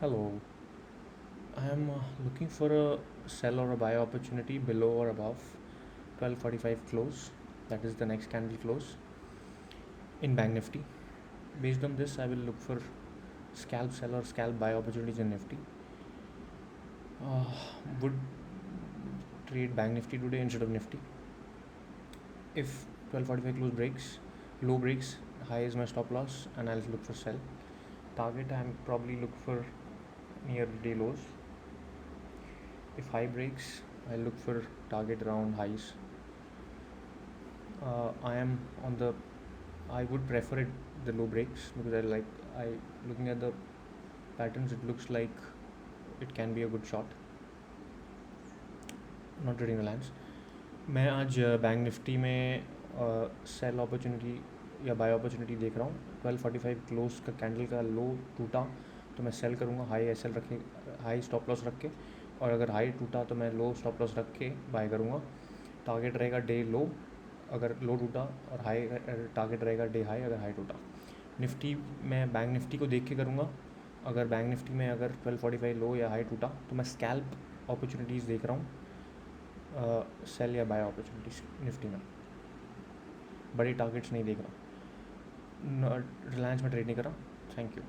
Hello, I am looking for a sell or a buy opportunity below or above 12:45 close. That is the next candle close in Bank Nifty. Based on this, I will look for scalp sell or scalp buy opportunities in Nifty. Would trade Bank Nifty today instead of Nifty. If 12:45 close breaks, low breaks, high is my stop loss, and I'll look for sell. Target I'm probably look for near day lows. If high breaks, I'll look for target around highs. I am on the. I would prefer it the low breaks because I looking at the patterns. It looks like it can be a good shot. Not trading Reliance. मैं आज bank Nifty में cell opportunity या bye opportunity देख रहा हूँ. 12:45 close का candle का लो टूटा तो मैं सेल करूँगा, हाई एसएल रखे, हाई स्टॉप लॉस रख के. और अगर हाई टूटा तो मैं लो स्टॉप लॉस रख के बाय करूँगा. टारगेट रहेगा डे लो अगर लो टूटा, और हाई टारगेट रहेगा डे हाई अगर हाई टूटा. निफ्टी मैं बैंक निफ्टी को देख के करूँगा. अगर बैंक निफ्टी में अगर 12:45 लो या हाई टूटा तो मैं स्कैल्प अपॉर्चुनिटीज़ देख रहा हूँ, सेल या बाय अपॉर्चुनिटीज़ निफ्टी में. बड़े टारगेट्स नहीं देख रहा. रिलायंस में ट्रेड नहीं कर रहा. Thank you.